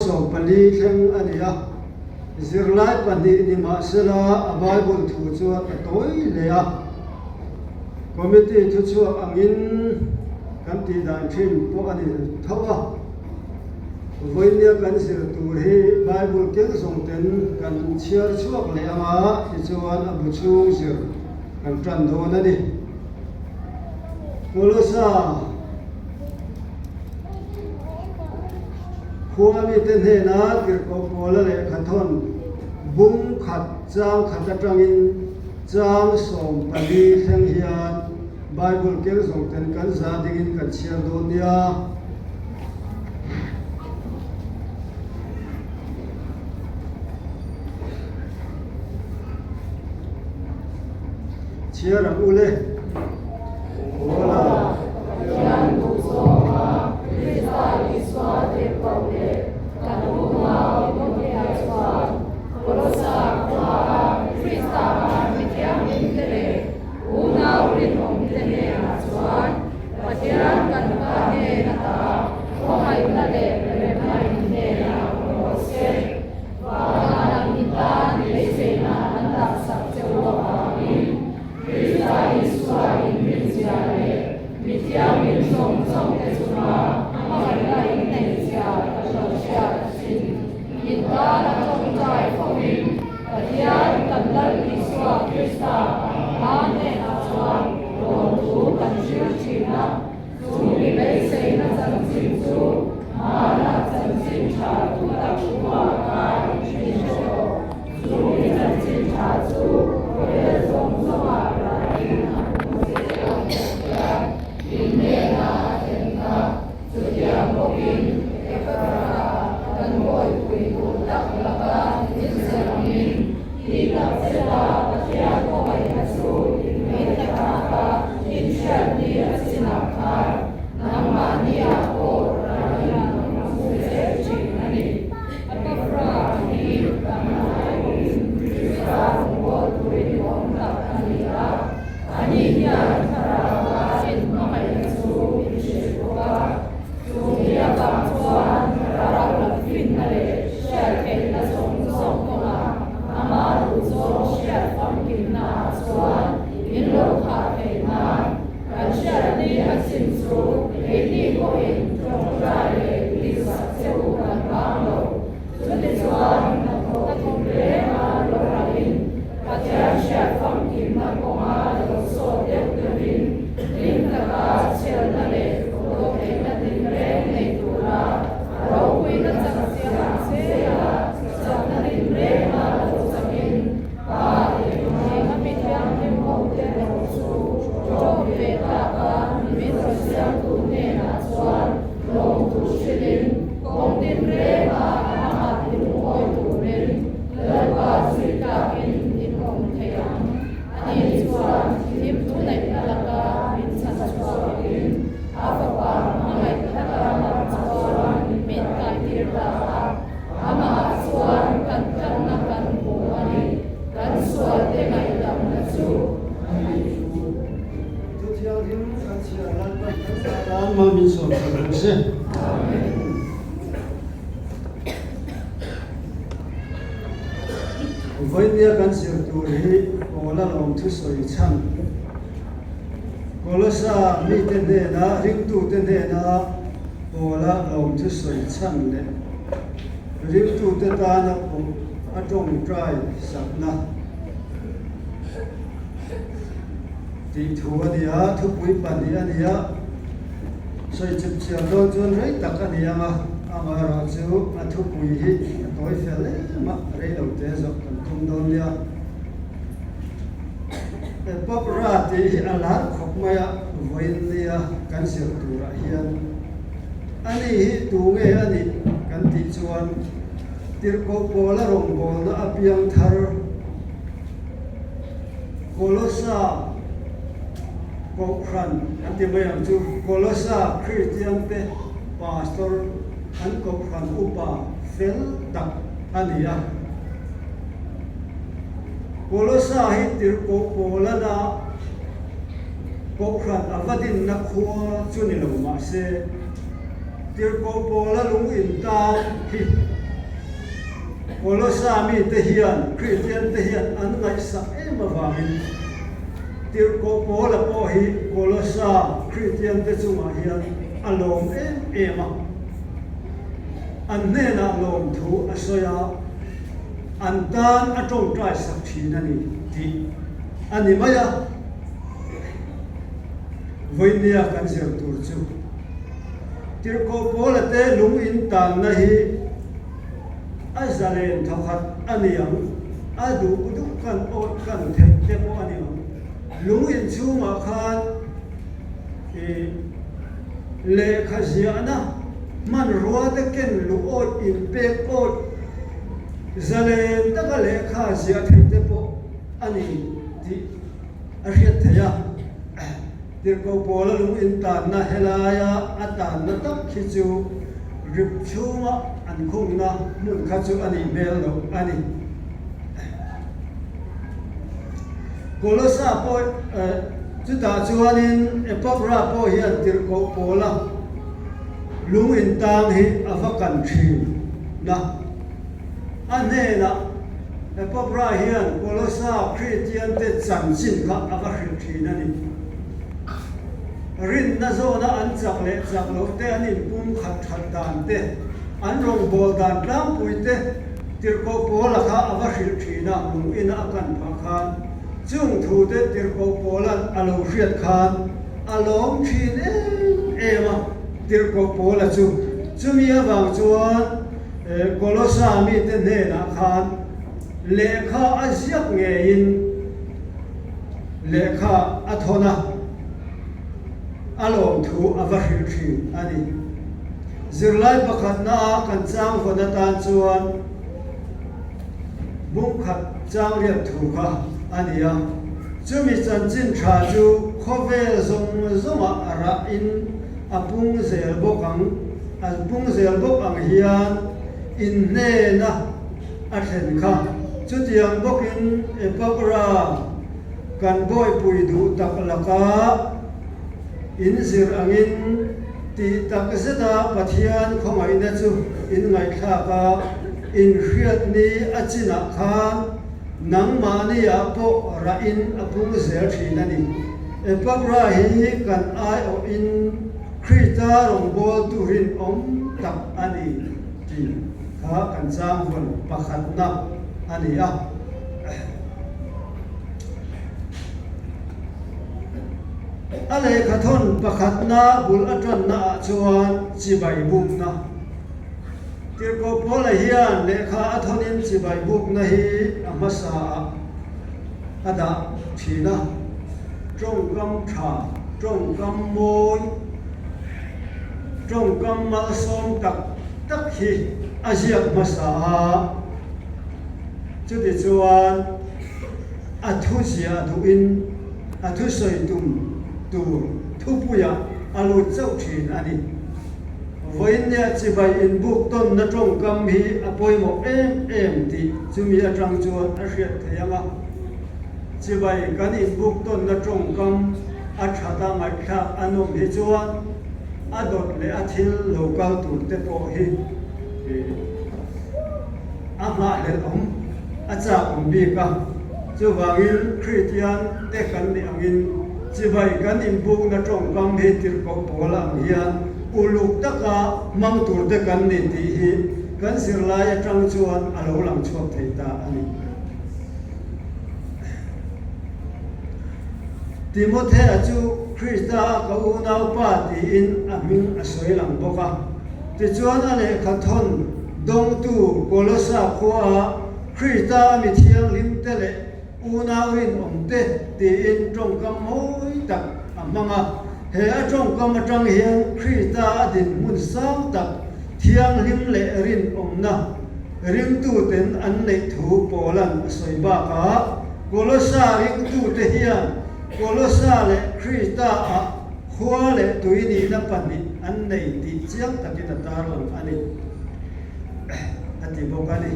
som pali theng ania zirlai pani ni ma sela a bible thu chu a toi le a committee thu chu angin kan ti dan thin po ani thawa voinia kan sir tur hi bible ke song ten kan chiar chuak le ama ti chuan a bu chung sir kan tran do na ni Kolosa Kuami tenhe na kirko kola le khathon bung khat chang khatatangin chang som pali thang hian Bible kel song ten kan za dingin kan chiar do nia chiar ule Hola. Yang busoma, Krista Iswa de Paule, Kanuma Omotia Iswa, Kolosa Kwa, Krista Mitia Mintere, Una Urin Omtene Aswan, Patiran Kanukane Nata, Omai Nade, Remai Nina, Omose, Vana Nita, Lesena, Anda Saksewa Amin, Krista Iswa Invinciale, Mitia Wilson Song Tesuma, Amara Innesia, Ashosia Sin, Yintana Tongai Fomin, Patian Kandal Iswa Krista, Ane Aswan, Rotu Kanshir China, Sumi Lesena Zansinsu, Mana Zansin Chatu Takuma Kai Chisho, Sumi Zansin Chatu, Kodesong Samara Ina, Inena Tenta, Sudia Mokin, Ekara, Kanboy Kuiku Taklaka, Inseramin, Ina Sela, Patiako Ayasu, Inmetakaka, Inshadi Asinakar, Namania Or, Rania, Namuse Chinani, Akafra, Ni, Kamai, Krista, Ngol, Kuiku Taklaka, Aninya, Tarawa, Inmamayasu, Inshikuka, Sumia Bangsuan, Rara Finale, Shelke, Nasong Songkoma, Amaru Zong, Shelfam Kina, Swan, Inloka Kena, Kanshadi Asimsu, Edi Koin, Tongrai, Lisa Seukan Banglo, Sudiswan, Nakokumrema, Lorain, Patian Shelfam Kina Koma, So Devin, Lintaka, Chelnale, Lokena Dimre, Natura, Rowina Zakia, Sea, Sanadimre, Malasamin, Pari, Hamitian, Mote, Rosu, Jobe, Taka, Mitrosian, Tunena, Swan, Long to Shilin, Condimre, Mahatin, Moiturin, Lerba, Sita, in Montean, Aniswan, Tim Tunai Kalaka, in Sanaswain, Afapa, Mamai Katara, Swan, Minkai Tirta, Ama Swan, Kantanakan Puani, Kanswa Demai Damnasu. Tutiang him kan chiar lan pa kan ma min som se Voinia kan sir tur hi kola long thu soi chan Kolosa mi ten de na ring tu ten de na kola long thu soi chan le ring tu te ta na atong trai sak na ti thu ania thu pui pan ania soi chip chiar do chon rei tak ania ma amara chu a thu pui hi toi fel le ma rei lo te zo kan tum don dia e pop ra ti ala khop maya voin nia kan sir tura hian ani hi tu nge ani kan ti chuan tir ko pola rong bol na apiang thar Kolosa Kokran anti mayam chu Kolosa Christian te pastor an Kokran upa fel tak ania Kolosa hi tir ko pola na Kokran avadin na khuwa chu ni lo ma se tir ko pola lung in ta hi Colossa mi te hian Christian te hian an ngai sa em awangin tir ko pola po hi Colossa Christian te chunga hian alom ema an ne na lom thu asoya an tan atong trai sak thina ni ti ani maya voinia kan zer tur chu tir ko pola te lung in tan na hi azalen thakhat aniam adu udu kan ot kan the te po aniam lung in chunga khan le khaziana man ruwa te ken lu ot in pek ot zalen taka le khazia the te po ani ti ariat thaya tir ko pola lung in tan na helaya atan na tak khichu rip chunga an khung na mun khachu ani mel lo ani Colossa po chu ta chuanin epapra po hian tir ko pola lung in tang hi avakan thi na anena epapra hian Colossa Christian te chanchin kha avakhin thi na ni rin na zona an chak le chak lo te anin pum khat khat dan te an rong bol dan tlang pui te tir ko pola kha avakhin thi na lung in akan pha khan chung thu te tir ko polan alo riat khan alom thin ema tir ko pola chu chumi awang chuan Colossa mi te ne na khan lekha aziak nge in lekha athona alom thu avahil thi ani zirlai pakhat na kan chang hona tan chuan bung khat chang riat thu kha ania chumi chanchin tha chu khovel zong zonga ara in apung zel bokang apung zel bok ang hian in ne na a then kha chutiang bokin epapra kan boy pui du tak laka in zir angin ti tak zeta pathian khomai na chu in ngai kha ka in riat ni achina khan nang mani a po ra in apung zel thina ni epapra hi kan ai o in krita rong bol turin om tak ani ti kha kan chang hon pakhat na ani a ale khathon pakhat na bul atran na chuan chibai buk na tir ko pola hian lekha athonin chibai buk na hi amasa ada thina trong gam tha trong gam moi trong gam mal som tak tak hi aziak masa chu ti chuan athu sia thu in athu soi tum tu thupuya alu chau thin ani voinia chibai in buk ton na trong kam hi apoimo em ti chumi atang chuan a hriat theyanga chibai kan in buk ton na trong kam a thata ngai kha anom hi chuan adot le athil local tur te po hi ama le om acha bi ka chu wangin Christian te kan ni angin chibai kan in buk na trong kam hi tir ko pola hian uluk taka mang tur te kan ni ti hi kan sirlai atang chuan alo lang chuak thei ta ani Timothy achu Krista ka unau pa ti in aming asoi lang boka ti chuan ale khathon dong tu Colossa khua Krista mi thiang lim te le unau rin omte ti in trong kam hoi tak amanga he a trong kam atang hian Krista adin mun sang tak thiang lim le rin omna ring tu ten an nei thu polan asoi ba ka Colossa ring tu te hian Colossa le Krista a khua le tuini na pani an nei ti chiang takina tar lang ani ati bokani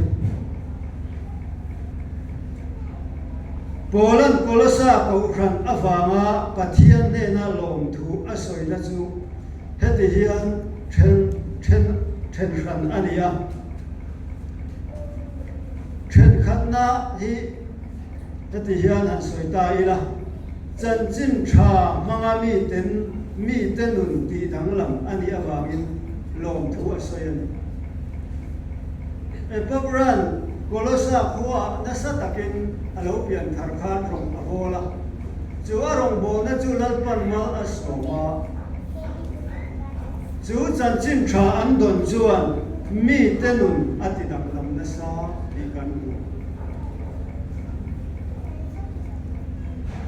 Polan Colossa ko ran awanga pathian ne na lom thu asoi na chu heti hian then ran ania then khát na hi ta ti hian han soi ta ila chan chin tha manga mi ten nun ti dang lam ani awangin lom thu a soi ani e pabran kolosa khuwa na sa takin alo pian thar khan rong abola chu arong bo na chu lalpan ma asoma chu chan chin tha an don chuan mi tenun ati dang lam na sa ti kan du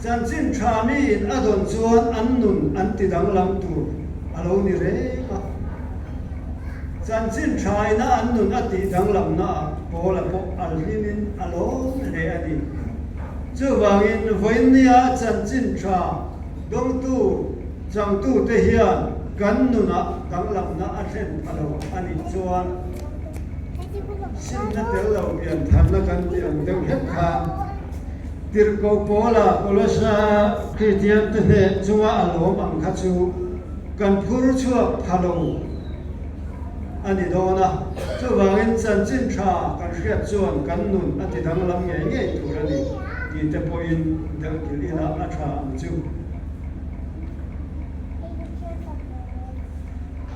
chan chin tha mi in adon chuan an nun an ti dang lam tu alo ni re ka chan chin tha ina an nun ati dang lam na bola po alhinin alo le ani chu wangin voinia chan chin tha dong tu chang tu te hian kan nuna dang lam na a then alo ani chuan sin na tel lo pian tham na kan ti ang deuh het kha tir ko pola kolosa Christian te ne chunga alom ang kha chu kan phur chuak phalo ani dona chu wangin chan chin tha kan hriat chuan kan nun ati dang lam nge nge turani ti te poin deuh kilina a tha ang chu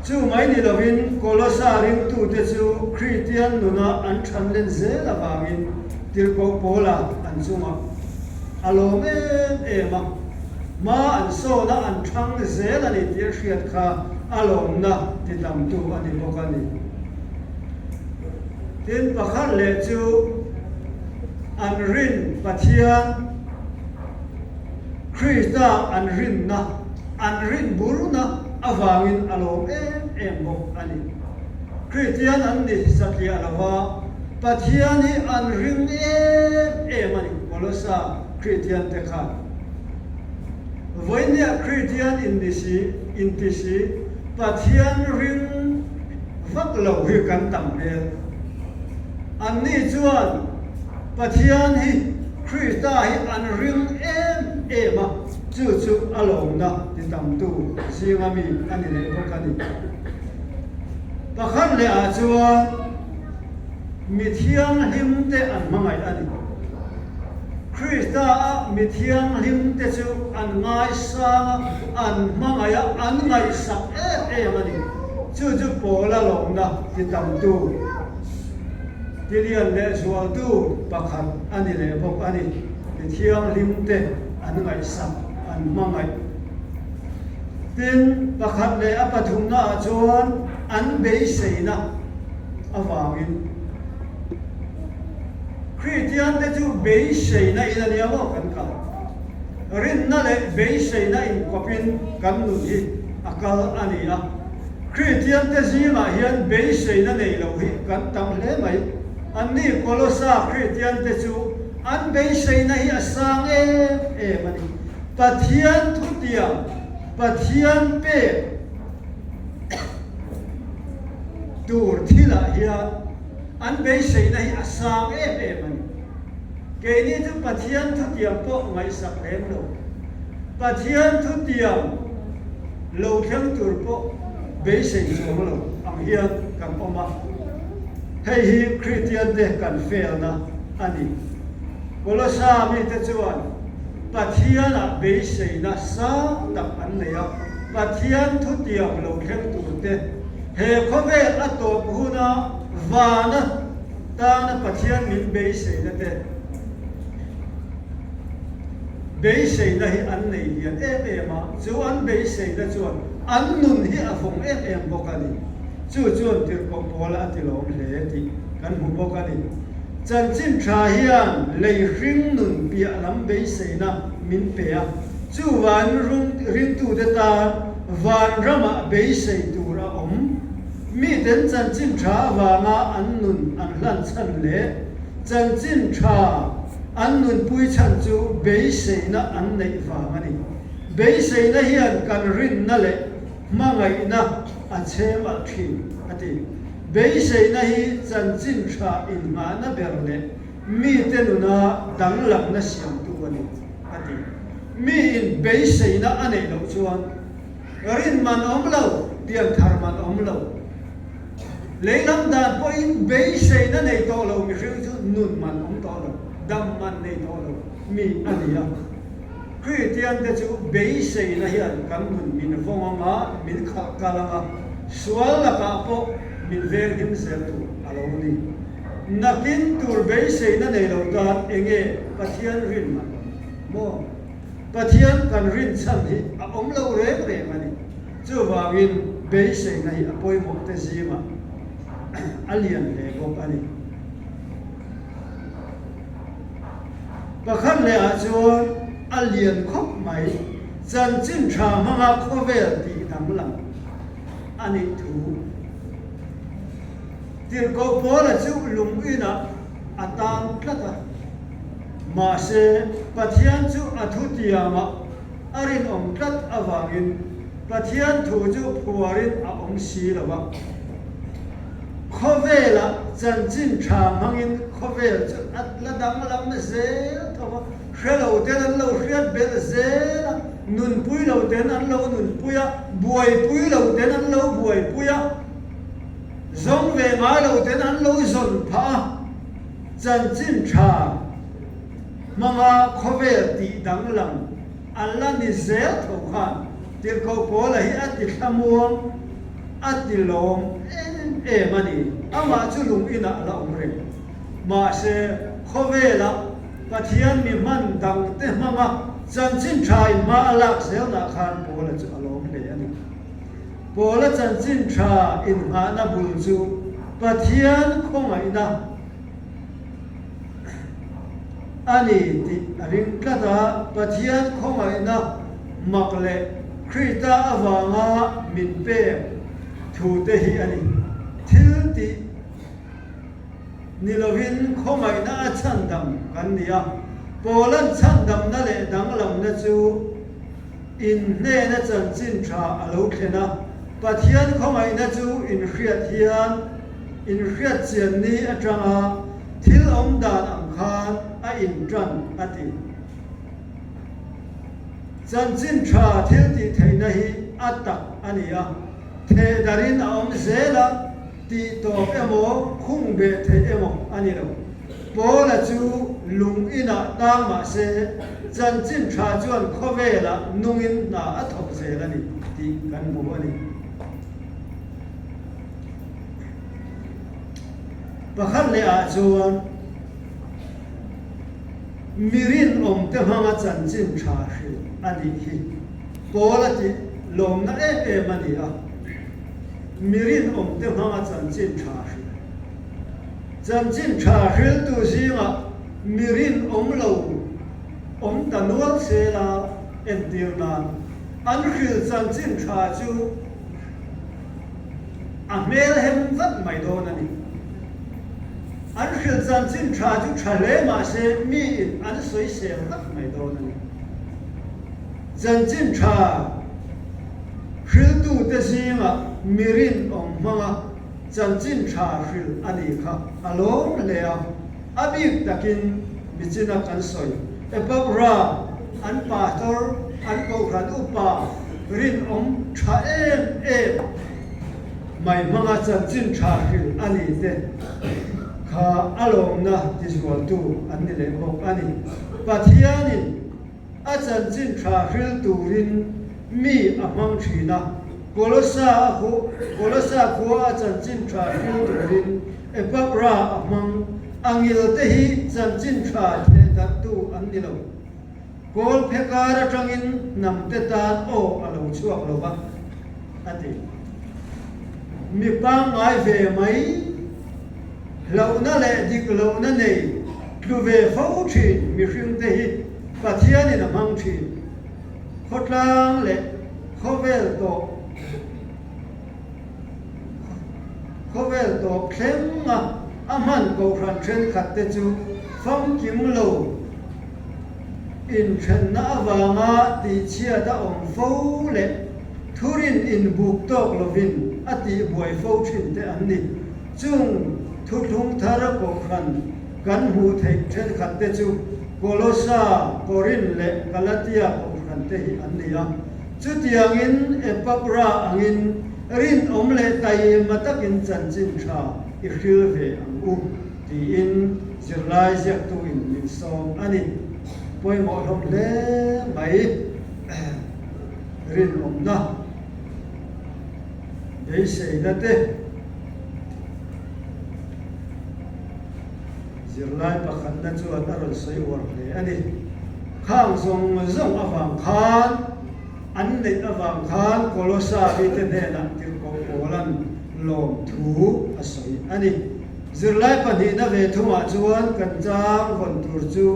chu mai ni lovin kolosa ring tu te chu Christian nuna an than len zel awangin tir ko pola an chunga alom ema ma an so na an thang zel ani tir hriat kha alom na ti dam tu ani bokani tin pakhat le chu an rin pathian Krista an rin na an rin buru na awangin alom em bok ani Christian an ni sakli alawa pathian hi an ring em ani kolosa Christian te kha voinia Christian in tisi pathian ring vak lo hi kan tam le an ni chuan pathian hi Krista hi an ring em a chu alom na ti tam tu singami ani le bokani pakhat le a chuan mithiang him te an mangai ani Krista a mithiang him te chu an ngai sa an mangai an ngai sak ani chu pola lom na ti tam tu tilian le sual tu pakhat ani le bok ani mithiang him te an ngai sak an mangai tin pakhat le a pathum na chuan an bei seina awangin Christian te chu bei seina ina niawo kan ka rin na le bei seina in kopin kan nu hi akal ania Christian te zima hian bei seina nei lo hi kan tam hle mai an ni kolosa Christian te chu an bei seina hi asang mani pathian thutiam pathian pe tur thila hian an bei seina hi asang mani ke ni chu pathian thutiam po ngai sak lem lo pathian thutiam lo thang tur po bei sei chom lo ang hian kam oma hei hi Christian de kan fel na ani kolosa mi te chuan pathian a bei seina sa tak an leya pathian thutiam lo thang tur te he khove atop huna vana ta na pathian min bei seina te bei seina hi an nei lian ma chu an bei seina chuan an nun hi a phong bokani chu chuan tir ko pola atilom hle ti kan hu bokani chan chin tha hian lei ring nun pia lam bei seina min pe a chu wan ring tu de ta van rama bei sei tur a om mi den chan chin tha wanga an nun an hlan chan le chan chin tha an nun pui chan chu bei seina an nei wangani bei seina hian kan rin na le mangai na a chem a thin ati bei seina hi chan chin tha in ma na ber le mi tenuna dang lam na siam tu ani ati mi in bei seina anei lo chuan rin man om lo tiang thar man om lo leilam dan po in bei seina nei to lo mi hring chu nun man to lo dam man nei to lo mi ania Christian te chu be sei na hian kan nun min fonga min kalanga sual la ka po min ver him sel tu alo ni nakin tur be sei na nei lo ta enge pathian rin ma mo pathian kan rin cham hi a om lo re re mani chu wangin be sei na hi apoi mo te zima alian le bok ani pakhan le a chuan alien khop mai chan chin tha manga khovel ti damlang ani thu tir ko pola chu lung ina atang tlata ma se pathian chu athutiama arin om tlat awangin pathian thu chu phuarin a om si lawa khovela chan chin tha mangin khovel chu atla damlam se thawa hello ten an lo hriat bel zela nun pui lo ten an lo nun puya buai pui lo ten an lo buai puya zong ve ma lo ten an lo zon pha chan chin tha manga khovel ti dang lam alla ni zel tho khan tir ko pola hi ati thamuam ati lom mani ama chu lung ina la omre ma se khovela pathian mi man dang te mama chan chin thai ma alak sel na khan pola chu alom le ani pola chan chin tha in ma na bul chu pathian khongai na ani ti ring kata pathian khongai na makle krita awanga min pe thu te hi ani thil ti nilovin khomai na chandam kan nia polan chandam na le danglam na chu in ne na chan chin tha alo khena pathian khomai na chu in hriat hian in hriat chian ni atanga thil om dan am khan a in tran ati chan chin tha thil ti theina hi atak ania the darin om zela ti to emo khung be the emo ani lo pola chu lung ina ta ma se chan chin tha chuan khovela nungin na a thok zela ni ti kan bu ani pakhan le a chuan mirin om te hanga chan chin tha hi ani hi pola ti lom na mani a mirin om te hanga chan chin tha hi chan chin tha hil tu zinga mirin om lo om tanual se la en tirna an khil chan chin tha chu a mel hem vat mai don ani an khil chan chin tha chu thale ma se mi in an soi se vat mai don ani chan chin tha hil tu te zinga mirin om manga chan chin tha hil ani kha alom lea abik takin bichina kan soi epabra an pastor an ko khan upa rin om tha em mai manga chan chin tha hil ani te kha alom na tiswal tu an ni le bok ani pathianin a chan chin tha hil turin mi amang thina kolosa ko a chan chin tha hil turin epabra amang angil te hi chan chin tha the dat tu an ni lo kol phekara tangin nam te tan o alo chuak lo ba ati mi pa ngai ve mai lo na le dik lo na nei tlu ve fo thin mi hring te hi pathian in amang thin khotlang le khovel to klemma aman ko khan thren khat te chu phong kim lo in thren na awanga ti chia da om fo le thurin in buk tok lovin ati buai fo thin te an ni chung thu thung thara ko khan kan hu thei thren khat te chu kolosa korin le galatia ko khan te hi an ni ya chu tiangin epapra angin rin om le tai matakin chan chin tha i khil ve ang ti in zirlai ziak tu in min som ani poi mo lom le mai rin om na ei sei na te zirlai pakhat na chuan a ron sei war hle ani khang zong awang khan an nei awang khan kolosa bi te ne na tir ko kolan lom thu a soi ani zirlai pani na ve thuma chuan kan chang von tur chu